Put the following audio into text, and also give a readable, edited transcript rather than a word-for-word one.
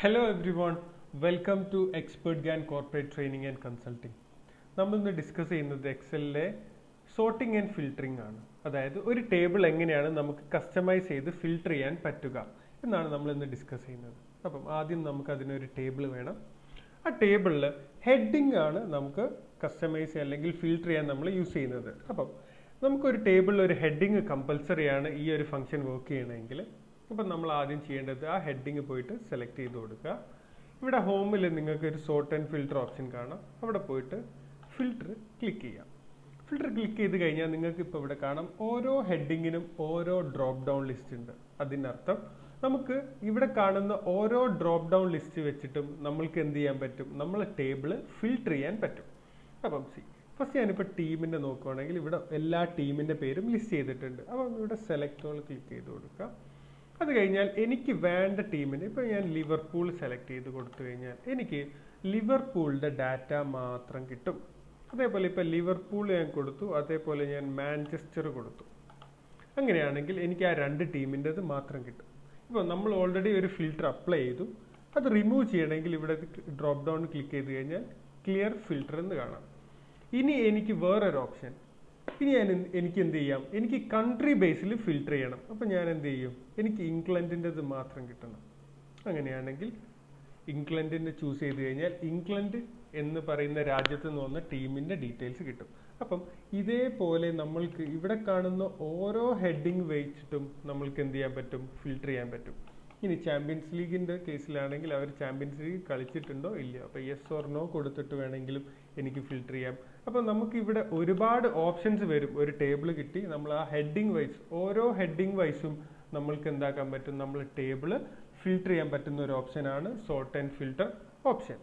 Hello everyone, welcome to Expert GAN Corporate Training and Consulting. നമ്മൾ ഇന്ന് discuss ചെയ്യുന്നത് എക്സലിലെ sorting and filtering ആണ്. അതായത് ഒരു ടേബിൾ എങ്ങനെയാണ് നമുക്ക് കസ്റ്റമൈസ് ചെയ്ത് ഫിൽറ്റർ ചെയ്യാൻ പറ്റുക എന്നാണ് നമ്മൾ ഇന്ന് ഡിസ്കസ് ചെയ്യുന്നത്. അപ്പം ആദ്യം നമുക്ക് അതിനൊരു ടേബിൾ വേണം. ആ ടേബിളിൽ ഹെഡിങ് ആണ് നമുക്ക് കസ്റ്റമൈസ് ചെയ്യാൻ അല്ലെങ്കിൽ ഫിൽറ്റർ ചെയ്യാൻ നമ്മൾ യൂസ് ചെയ്യുന്നത്. അപ്പം നമുക്കൊരു ടേബിളിൽ ഒരു ഹെഡിങ് കമ്പൽസറി ആണ് ഈ ഒരു ഫംഗ്ഷൻ വർക്ക് ചെയ്യണമെങ്കിൽ. അപ്പം നമ്മൾ ആദ്യം ചെയ്യേണ്ടത് ആ ഹെഡിങ് പോയിട്ട് സെലക്ട് ചെയ്ത് കൊടുക്കുക. ഇവിടെ ഹോമിൽ നിങ്ങൾക്ക് ഒരു സോർട്ട് ആൻഡ് ഫിൽറ്റർ ഓപ്ഷൻ കാണാം. അവിടെ പോയിട്ട് ഫിൽറ്റർ ക്ലിക്ക് ചെയ്യാം. ഫിൽറ്റർ ക്ലിക്ക് ചെയ്ത് കഴിഞ്ഞാൽ നിങ്ങൾക്ക് ഇപ്പോൾ ഇവിടെ കാണാം ഓരോ ഹെഡിങ്ങിനും ഓരോ ഡ്രോപ്പ് ഡൗൺ ലിസ്റ്റ് ഉണ്ട്. അതിനർത്ഥം നമുക്ക് ഇവിടെ കാണുന്ന ഓരോ ഡ്രോപ്പ് ഡൗൺ ലിസ്റ്റ് വെച്ചിട്ടും നമ്മൾക്ക് എന്ത് ചെയ്യാൻ പറ്റും, നമ്മളെ ടേബിൾ ഫിൽറ്റർ ചെയ്യാൻ പറ്റും. അപ്പം ഫസ്റ്റ് ഞാനിപ്പോൾ ടീമിൻ്റെ നോക്കുകയാണെങ്കിൽ ഇവിടെ എല്ലാ ടീമിൻ്റെ പേരും ലിസ്റ്റ് ചെയ്തിട്ടുണ്ട്. അപ്പം ഇവിടെ സെലക്ട് ഓൾ ക്ലിക്ക് ചെയ്ത് കൊടുക്കുക. അത് കഴിഞ്ഞാൽ എനിക്ക് വേണ്ട ടീമിന് ഇപ്പോൾ ഞാൻ ലിവർപൂൾ സെലക്ട് ചെയ്ത് കൊടുത്തു കഴിഞ്ഞാൽ എനിക്ക് ലിവർപൂളിൻ്റെ ഡാറ്റ മാത്രം കിട്ടും. അതേപോലെ ഇപ്പോൾ ലിവർപൂൾ ഞാൻ കൊടുത്തു, അതേപോലെ ഞാൻ മാഞ്ചസ്റ്റർ കൊടുത്തു. അങ്ങനെയാണെങ്കിൽ എനിക്ക് ആ രണ്ട് ടീമിൻ്റെത് മാത്രം കിട്ടും. ഇപ്പോൾ നമ്മൾ ഓൾറെഡി ഒരു ഫിൽറ്റർ അപ്ലൈ ചെയ്തു. അത് റിമൂവ് ചെയ്യണമെങ്കിൽ ഇവിടെ ഡ്രോപ്പ് ഡൗൺ ക്ലിക്ക് ചെയ്ത് കഴിഞ്ഞാൽ ക്ലിയർ ഫിൽറ്റർ എന്ന് കാണാം. ഇനി എനിക്ക് വേറൊരു ഓപ്ഷൻ, ഇനി എനിക്ക് എന്ത് ചെയ്യാം, എനിക്ക് കൺട്രി ബേസിൽ ഫിൽറ്റർ ചെയ്യണം. അപ്പം ഞാൻ എന്ത് ചെയ്യും, എനിക്ക് ഇംഗ്ലണ്ടിൻ്റെത് മാത്രം കിട്ടണം. അങ്ങനെയാണെങ്കിൽ ഇംഗ്ലണ്ടിൻ്റെ ചൂസ് ചെയ്ത് കഴിഞ്ഞാൽ ഇംഗ്ലണ്ട് എന്ന് പറയുന്ന രാജ്യത്ത് നിന്ന് വന്ന ടീമിൻ്റെ ഡീറ്റെയിൽസ് കിട്ടും. അപ്പം ഇതേപോലെ നമ്മൾക്ക് ഇവിടെ കാണുന്ന ഓരോ ഹെഡിങ് വെച്ചിട്ടും നമ്മൾക്ക് എന്ത് ചെയ്യാൻ പറ്റും, ഫിൽറ്റർ ചെയ്യാൻ പറ്റും. ഇനി ചാമ്പ്യൻസ് ലീഗിൻ്റെ കേസിലാണെങ്കിൽ അവർ ചാമ്പ്യൻസ് ലീഗ് കളിച്ചിട്ടുണ്ടോ ഇല്ല, അപ്പോൾ യെസ് ഓർ നോ കൊടുത്തിട്ട് വേണമെങ്കിലും എനിക്ക് ഫിൽറ്റർ ചെയ്യാം. അപ്പോൾ നമുക്ക് ഇവിടെ ഒരുപാട് ഓപ്ഷൻസ് വരും. ഒരു ടേബിൾ കിട്ടി, നമ്മൾ ആ ഹെഡിങ് വൈസ് ഓരോ ഹെഡിങ് വൈസും നമ്മൾക്ക് എന്താക്കാൻ പറ്റും, നമ്മൾ ടേബിൾ ഫിൽറ്റർ ചെയ്യാൻ പറ്റുന്ന ഒരു ഓപ്ഷനാണ് സോർട്ട് ആൻഡ് ഫിൽറ്റർ ഓപ്ഷൻ.